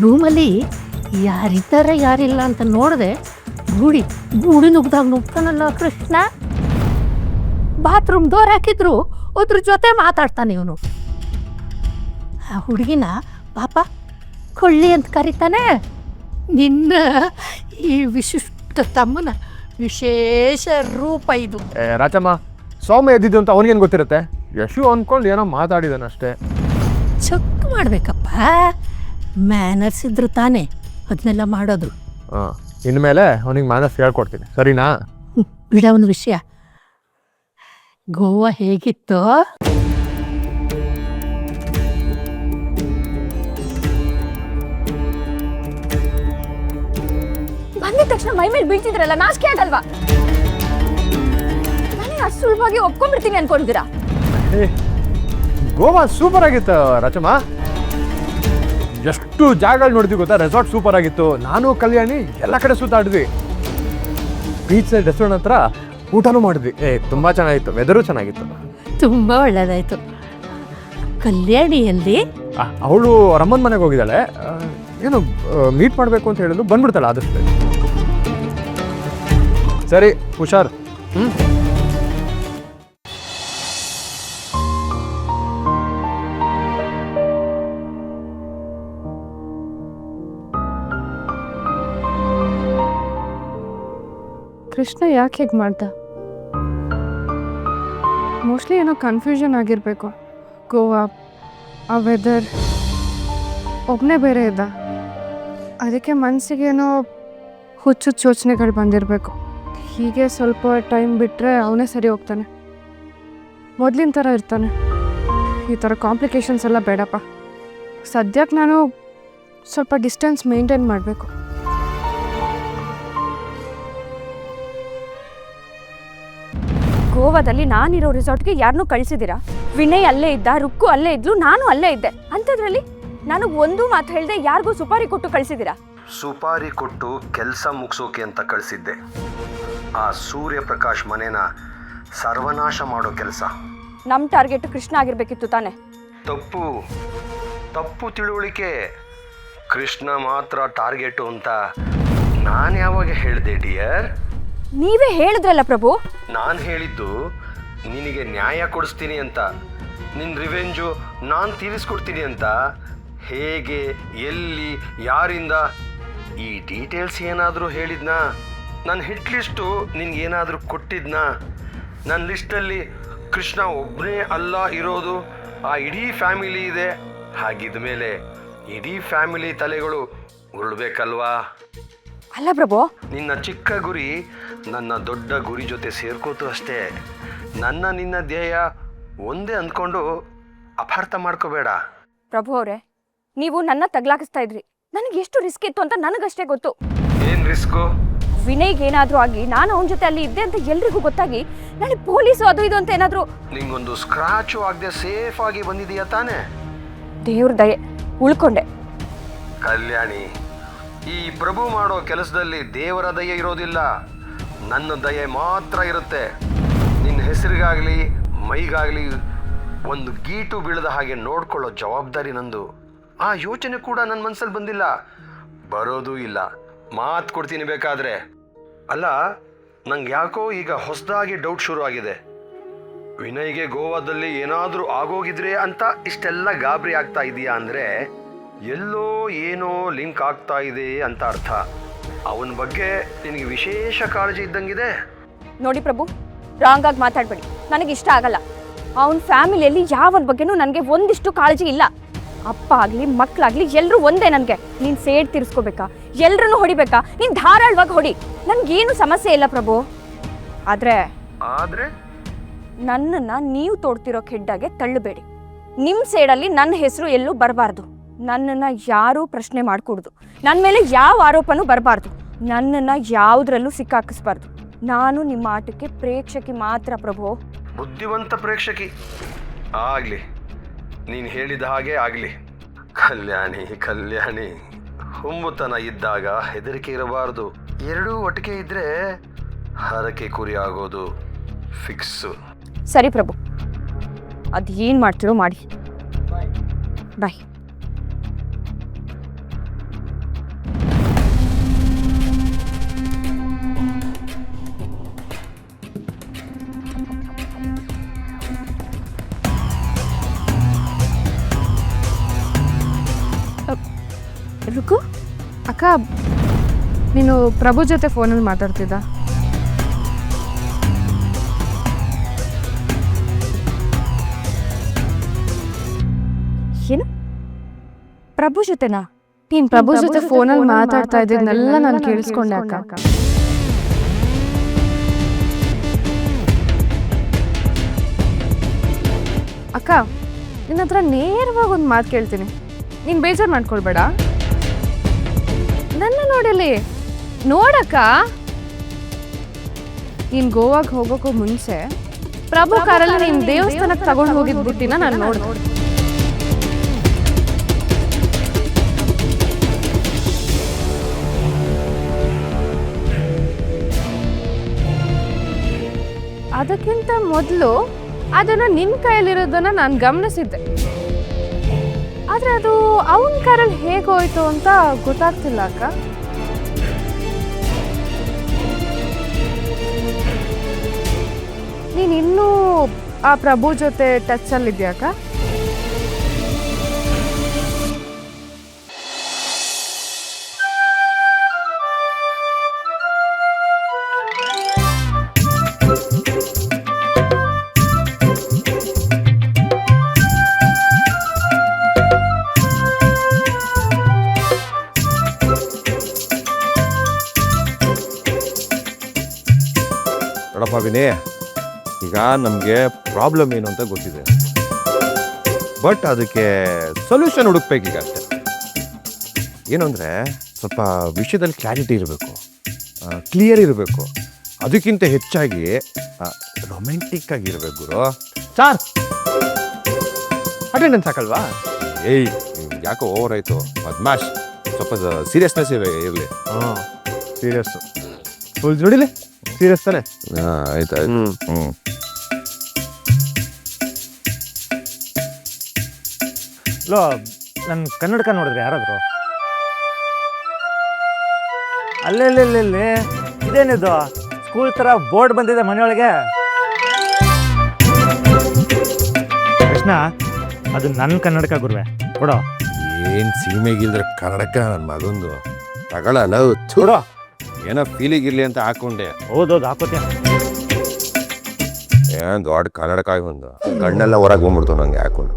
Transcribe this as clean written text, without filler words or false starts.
ರೂಮಲ್ಲಿ ಯಾರಿದ್ದಾರೆ ಯಾರಿಲ್ಲ ಅಂತ ನೋಡಿದೆ. ಗೂಡಿ ನುಗ್ದಾಗ ನುಗ್ತಾನಲ್ಲ ಕೃಷ್ಣ. ಬಾತ್ರೂಮ್ ಡೋರ್ ಹಾಕಿದ್ರು ಅದ್ರ ಜೊತೆ ಮಾತಾಡ್ತಾನೆ ಇವನು. ಆ ಹುಡುಗಿನ ಪಾಪ ಕೊಳ್ಳಿ ಅಂತ ಕರೀತಾನೆ. ನಿನ್ನ ಈ ವಿಶಿಷ್ಟ ತಮ್ಮನ ವಿಶೇಷ ರೂಪ ಇದು. ರಾಚಮ್ಮ, ಸೌಮ್ಯ ಎದ್ದಿದ್ದು ಅಂತ ಅವನಿಗೇನು ಗೊತ್ತಿರುತ್ತೆ? ಯಶು ಅಂದ್ಕೊಂಡು ಏನೋ ಮಾತಾಡಿದಾನಷ್ಟೇ. ಚೆಕ್ ಮಾಡ್ಬೇಕಪ್ಪ, ಮ್ಯಾನರ್ಸ್ ಇದ್ರು ತಾನೇ ಅದನ್ನೆಲ್ಲ ಮಾಡೋದು. ಇನ್ಮೇಲೆ ಅವನಿಗೆ ಮ್ಯಾನರ್ಸ್ ಹೇಳ್ಕೊಡ್ತೀನಿ, ಸರಿನಾ? ಬಿಡ ಒಂದು ವಿಷಯ, ಗೋವಾ ಹೇಗಿತ್ತು? ಬಂದಿದ ತಕ್ಷಣ ಮೈ ಮೇಲೆ ಬೀಳ್ತಿದ್ರಲ್ಲ, ನಾಚಿಕೆ ಆಗಲ್ವಾ? ನನಗೆ ಅಷ್ಟು ಸುಲಭವಾಗಿ ಒಪ್ಕೊಂಡ್ಬಿಡ್ತೀನಿ ಅನ್ಕೊಂಡಿದ್ದೀರಾ? ಗೋವಾ ಸೂಪರ್ ಆಗಿತ್ತು ರಾಚಮ್ಮ. ಎಷ್ಟು ಜಾಗಗಳು ನೋಡಿದ್ವಿ ಗೊತ್ತಾ? ರೆಸಾರ್ಟ್ ಸೂಪರ್ ಆಗಿತ್ತು. ನಾನು ಕಲ್ಯಾಣಿ ಎಲ್ಲ ಕಡೆ ಸುತ್ತಾಡಿದ್ವಿ. ಬೀಚ್ ಸೈಡ್ ರೆಸ್ಟೋರೆಂಟ್ ಹತ್ರ ಊಟನೂ ಮಾಡಿದ್ವಿ. ತುಂಬ ಚೆನ್ನಾಗಿತ್ತು, ವೆದರು ಚೆನ್ನಾಗಿತ್ತು. ತುಂಬ ಒಳ್ಳೆಯದಾಯಿತು. ಕಲ್ಯಾಣಿಯಲ್ಲಿ ಅವಳು ರಮ್ಮನ ಮನೆಗೆ ಹೋಗಿದ್ದಾಳೆ. ಏನು ಮೀಟ್ ಮಾಡಬೇಕು ಅಂತ ಹೇಳಿದ್ರು, ಬಂದ್ಬಿಡ್ತಾಳೆ ಆದಷ್ಟು. ಸರಿ, ಹುಷಾರ್. ಕೃಷ್ಣ ಯಾಕೆ ಹೇಗೆ ಮಾಡ್ದ? ಮೋಸ್ಟ್ಲಿ ಏನೋ ಕನ್ಫ್ಯೂಷನ್ ಆಗಿರಬೇಕು. ಗೋವಾ, ಆ ವೆದರ್, ಒಬ್ಬನೇ ಬೇರೆ ಇದ್ದ. ಅದಕ್ಕೆ ಮನಸ್ಸಿಗೇನೋ ಹುಚ್ಚು ಯೋಚನೆಗಳು ಬಂದಿರಬೇಕು. ಹೀಗೆ ಸ್ವಲ್ಪ ಟೈಮ್ ಬಿಟ್ಟರೆ ಅವನೇ ಸರಿ ಹೋಗ್ತಾನೆ, ಮೊದಲಿನ ಥರ ಇರ್ತಾನೆ. ಈ ಥರ ಕಾಂಪ್ಲಿಕೇಶನ್ಸ್ ಎಲ್ಲ ಬೇಡಪ್ಪ. ಸದ್ಯಕ್ಕೆ ನಾನು ಸ್ವಲ್ಪ ಡಿಸ್ಟೆನ್ಸ್ ಮೇಂಟೈನ್ ಮಾಡಬೇಕು. ಗೋವಾದಲ್ಲಿ ನಾನಿರೋ ರಿಸಾರ್ಟ್ಗೆ ಯಾರನ್ನೂ ಕಳಿಸಿದ್ದೀರಾ? ವಿನಯ್ ಅಲ್ಲೇ ಇದ್ದ, ರುಕ್ಕು ಅಲ್ಲೇ ಇದ್ಲು, ನಾನು ಅಲ್ಲೇ ಇದ್ದೆ. ಅಂಥದ್ರಲ್ಲಿ ನನಗೆ ಒಂದು ಮಾತು ಹೇಳಿದೆ ಯಾರಿಗೂ ಸುಪಾರಿ ಕೊಟ್ಟು ಕಳಿಸಿದ್ದೀರಾ? ಸುಪಾರಿ ಕೊಟ್ಟು ಕೆಲಸ ಮುಗಿಸೋಕೆ ಅಂತ ಕಳಿಸಿದ್ದೆ. ಆ ಸೂರ್ಯಪ್ರಕಾಶ್ ಮನೇನ ಸರ್ವನಾಶ ಮಾಡೋ ಕೆಲಸ. ನಮ್ಮ ಟಾರ್ಗೆಟ್ ಕೃಷ್ಣ ಆಗಿರ್ಬೇಕಿತ್ತು ತಾನೆ? ತಪ್ಪು ತಿಳುವಳಿಕೆ. ಕೃಷ್ಣ ಮಾತ್ರ ಟಾರ್ಗೆಟು ಅಂತ ನಾನು ಯಾವಾಗ ಹೇಳಿದೆ ಡಿಯರ್? ನೀವೇ ಹೇಳಿದ್ರಲ್ಲ ಪ್ರಭು. ನಾನು ಹೇಳಿದ್ದು ನಿನಗೆ ನ್ಯಾಯ ಕೊಡಿಸ್ತೀನಿ ಅಂತ, ನಿನ್ನ ರಿವೆಂಜು ನಾನು ತೀರಿಸ್ಕೊಡ್ತೀನಿ ಅಂತ. ಹೇಗೆ, ಎಲ್ಲಿ, ಯಾರಿಂದ, ಈ ಡೀಟೇಲ್ಸ್ ಏನಾದರೂ ಹೇಳಿದ್ನಾ? ನನ್ನ ಹಿಟ್ ಲಿಸ್ಟು ನಿನಗೇನಾದರೂ ಕೊಟ್ಟಿದ್ನಾ? ನನ್ನ ಲಿಸ್ಟಲ್ಲಿ ಕೃಷ್ಣ ಒಬ್ಬನೇ ಅಲ್ಲ ಇರೋದು, ಆ ಇಡೀ ಫ್ಯಾಮಿಲಿ ಇದೆ. ಹಾಗಿದ ಮೇಲೆ ಇಡೀ ಫ್ಯಾಮಿಲಿ ತಲೆಗಳು ಉರುಳ್ಬೇಕಲ್ವಾ? ಅಲ್ಲ ಪ್ರಭು, ನಿನ್ನ ಚಿಕ್ಕ ಗುರಿ ನನ್ನ ದೊಡ್ಡ ಗುರಿ ಜೊತೆ ಸೇರ್ಕೋತು ಅಷ್ಟೇ. ನಿನ್ನ ಧ್ಯೇಯ ಒಂದೇ ಅಂದ್ಕೊಂಡು ಅಪಾರ್ಥ ಮಾಡ್ಕೋಬೇಡ. ಪ್ರಭು ಅವರೇ, ನೀವು ನನ್ನ ತಗ್ಲಾಕಿಸ್ತಾ ಇದ್ರಿ. ನನಗೆ ಎಷ್ಟು ರಿಸ್ಕ್ ಇತ್ತು ಅಂತ ನನಗಷ್ಟೇ ಗೊತ್ತು. ಏನು ರಿಸ್ಕು? ವಿನಯ್ಗೆ ಏನಾದರೂ ಆಗಿ ನಾನು ಅವನ ಜೊತೆ ಅಲ್ಲಿ ಇದ್ದೆ ಅಂತ ಎಲ್ರಿಗೂ ಗೊತ್ತಾಗಿ ನನಗೆ ಪೊಲೀಸು ಅದು ಇದು ಅಂತ ಏನಾದರೂ. ನಿಂಗೊಂದು ಸ್ಕ್ರಾಚು ಆಗದೆ ಸೇಫ್ ಆಗಿ ಬಂದಿದೀಯಾ ತಾನೆ? ದೇವ್ರ ದಯೆ, ಉಳ್ಕೊಂಡೆ. ಕಲ್ಯಾಣಿ, ಈ ಪ್ರಭು ಮಾಡೋ ಕೆಲಸದಲ್ಲಿ ದೇವರ ದಯೆ ಇರೋದಿಲ್ಲ, ನನ್ನ ದಯೆ ಮಾತ್ರ ಇರುತ್ತೆ. ನಿನ್ನ ಹೆಸರಿಗಾಗಲಿ ಮೈಗಾಗಲಿ ಒಂದು ಗೀಟು ಬೀಳದ ಹಾಗೆ ನೋಡ್ಕೊಳ್ಳೋ ಜವಾಬ್ದಾರಿ ನಂದು. ಆ ಯೋಚನೆ ಕೂಡ ನನ್ನ ಮನಸ್ಸಲ್ಲಿ ಬಂದಿಲ್ಲ, ಬರೋದೂ ಇಲ್ಲ. ಮಾತು ಕೊಡ್ತೀನಿ ಬೇಕಾದರೆ. ಅಲ್ಲ, ನಂಗೆ ಯಾಕೋ ಈಗ ಹೊಸದಾಗಿ ಡೌಟ್ ಶುರು ಆಗಿದೆ. ವಿನಯ್ಗೆ ಗೋವಾದಲ್ಲಿ ಏನಾದರೂ ಆಗೋಗಿದ್ರೆ ಅಂತ ಇಷ್ಟೆಲ್ಲ ಗಾಬರಿ ಆಗ್ತಾ ಇದೆಯಾ ಅಂದರೆ ಎಲ್ಲೋ ಏನೋ ಲಿಂಕ್ ಆಗ್ತಾ ಇದೆ ಅಂತ ಅರ್ಥ. ಅವನ ಬಗ್ಗೆ ನಿನಗೆ ವಿಶೇಷ ಕಾಳಜಿ ಇದ್ದಂಗಿದೆ. ನೋಡಿ ಪ್ರಭು, ರಾಂಗ್ ಆಗಿ ಮಾತಾಡಬೇಡಿ, ನನಗೆ ಇಷ್ಟ ಆಗಲ್ಲ. ಅವನ ಫ್ಯಾಮಿಲಿಯಲ್ಲಿ ಯಾವನ ಬಗ್ಗೆನೂ ನನಗೆ ಒಂದಿಷ್ಟು ಕಾಳಜಿ ಇಲ್ಲ. ಅಪ್ಪ ಆಗಲಿ ಮಕ್ಕಳಾಗಲಿ ಎಲ್ಲರೂ ಒಂದೇ ನನಗೆ. ನೀನು ಸೇಡ್ ತೀರಿಸ್ಕೋಬೇಕಾ, ಎಲ್ಲರನ್ನೂ ಹೊಡಿಬೇಕಾ, ನೀನು ಧಾರಾಳವಾಗಿ ಹೊಡಿ, ನನಗೇನು ಸಮಸ್ಯೆ ಇಲ್ಲ ಪ್ರಭು. ಆದರೆ ನನ್ನನ್ನು ನೀವು ತೋಡ್ತಿರೋ ಕೆಡ್ಡಾಗೆ ತಳ್ಳಬೇಡಿ. ನಿಮ್ಮ ಸೇಡಲ್ಲಿ ನನ್ನ ಹೆಸರು ಎಲ್ಲೂ ಬರಬಾರ್ದು. ನನ್ನನ್ನು ಯಾರೂ ಪ್ರಶ್ನೆ ಮಾಡಿಕೊಡ್ದು, ನನ್ನ ಮೇಲೆ ಯಾವ ಆರೋಪನೂ ಬರಬಾರ್ದು, ನನ್ನನ್ನು ಯಾವುದರಲ್ಲೂ ಸಿಕ್ಕಾಕಿಸ್ಬಾರ್ದು. ನಾನು ನಿಮ್ಮ ಆಟಕ್ಕೆ ಪ್ರೇಕ್ಷಕಿ ಮಾತ್ರ ಪ್ರಭು. ಬುದ್ಧಿವಂತ ಪ್ರೇಕ್ಷಕಿ ಆಗಲಿ, ನೀನು ಹೇಳಿದ ಹಾಗೆ ಆಗಲಿ. ಕಲ್ಯಾಣಿ, ಹುಮ್ಮುತನ ಇದ್ದಾಗ ಹೆದರಿಕೆ ಇರಬಾರ್ದು. ಎರಡೂ ಒಟ್ಟಿಗೆ ಇದ್ರೆ ಹರಕೆ ಕುರಿ ಆಗೋದು ಫಿಕ್ಸು. ಸರಿ ಪ್ರಭು, ಅದು ಏನು ಮಾಡ್ತಿರೋ ಮಾಡಿ. ಬಾಯ್. ರುಕು ಅಕ್ಕ ನೀನು ಪ್ರಭು ಜೊತೆ ಫೋನಲ್ಲಿ ಮಾತಾಡ್ತಿದ್ದ. ಏನು ಪ್ರಭು ಜೊತೆನಾ? ನೀನ್ ಪ್ರಭು ಜೊತೆ ಫೋನಲ್ಲಿ ಮಾತಾಡ್ತಾ ಇದ್ದಿದ್ನೆಲ್ಲ ನಾನು ಕೇಳಿಸ್ಕೊಂಡೆ ಅಕ್ಕ. ಅಕ್ಕ ನಿನ್ನ ಹತ್ರ ನೇರವಾಗಿ ಒಂದು ಮಾತು ಕೇಳ್ತೀನಿ, ನೀನು ಬೇಜಾರು ಮಾಡ್ಕೊಳ್ಬೇಡ. ನನ್ನ ನೋಡಲಿ ನೋಡಕ್ಕ, ನೀನು ಗೋವಾಗೆ ಹೋಗೋಕ್ಕೂ ಮುಂಚೆ ಪ್ರಭು ಕಾರಲ್ಲಿ ನೀನು ದೇವಸ್ಥಾನಕ್ಕೆ ತಗೊಂಡು ಹೋಗಿದ್ ಬುಟ್ಟಿನ ನಾನು ನೋಡಿದೆ. ಅದಕ್ಕಿಂತ ಮೊದಲು ಅದನ್ನು ನಿನ್ನ ಕೈಯಲ್ಲಿರೋದನ್ನ ನಾನು ಗಮನಿಸಿದ್ದೆ. ಆದರೆ ಅದು ಅವನ ಕಾರಲ್ಲಿ ಹೇಗೋಯ್ತು ಅಂತ ಗೊತ್ತಾಗ್ತಿಲ್ಲ ಅಕ್ಕ. ನೀನು ಇನ್ನೂ ಆ ಪ್ರಭು ಜೊತೆ ಟಚ್ಚಲ್ಲಿದ್ಯಾ ಅಕ್ಕ? ನೋಡಪ್ಪ ವಿನಯ್, ಈಗ ನಮಗೆ ಪ್ರಾಬ್ಲಮ್ ಏನು ಅಂತ ಗೊತ್ತಿದೆ, ಬಟ್ ಅದಕ್ಕೆ ಸೊಲ್ಯೂಷನ್ ಹುಡುಕ್ಬೇಕೀಗ ಅಷ್ಟೆ. ಏನು ಅಂದರೆ ಸ್ವಲ್ಪ ವಿಷಯದಲ್ಲಿ ಕ್ಲಾರಿಟಿ ಇರಬೇಕು, ಕ್ಲಿಯರ್ ಇರಬೇಕು, ಅದಕ್ಕಿಂತ ಹೆಚ್ಚಾಗಿ ರೊಮ್ಯಾಂಟಿಕ್ ಆಗಿರ್ಬೇಕು ಗುರು. ಸಾರ್ ಅಟೆಂಡೆನ್ಸ್ ಸಾಕಲ್ವಾ? ಏಯ್ ಯಾಕೋ ಓವರ್ ಆಯಿತು, ಬದ್ಮಾಶ್, ಸ್ವಲ್ಪ ಸೀರಿಯಸ್ನೆಸ್ ಇರಲಿ. ಹಾಂ ಸೀರಿಯಸ್ಸು, ಫುಲ್ ಜೋಡಿಲಿ ಸೀರಿಯಸ್ ತಾನೆ? ಆಯ್ತು ಆಯ್ತು. ಲೋ ನನ್ನ ಕನ್ನಡಕ ನೋಡಿದ್ರೆ ಯಾರಾದ್ರು? ಅಲ್ಲೇ ಇದೇನಿದು ಸ್ಕೂಲ್ ಥರ ಬೋರ್ಡ್ ಬಂದಿದೆ ಮನೆಯೊಳಗೆ. ಕೃಷ್ಣ, ಅದು ನನ್ನ ಕನ್ನಡಕ ಗುರುವೆ, ಕೊಡೋ. ಏನು ಸೀಮೆಗಿಲ್ದ್ರೆ ಕನ್ನಡಕ ನನ್ನ ಮಗಂದು ತಗೊಳ್ಳಲ್ಲ. ಕೊಡೋ. ಏನೋ ಫೀಲಿಂಗ್ ಇರಲಿ ಅಂತ ಹಾಕೊಂಡೆ. ಹೌದೌದು, ಹಾಕೋತೀಯ. ಏನು ದೊಡ್ಡ ಕನ್ನಡಕ ಒಂದು ಕಣ್ಣೆಲ್ಲ ಹೊರಗೆ ಬಂದ್ಬಿಡ್ತು ನಂಗೆ ಹಾಕೊಂಡು.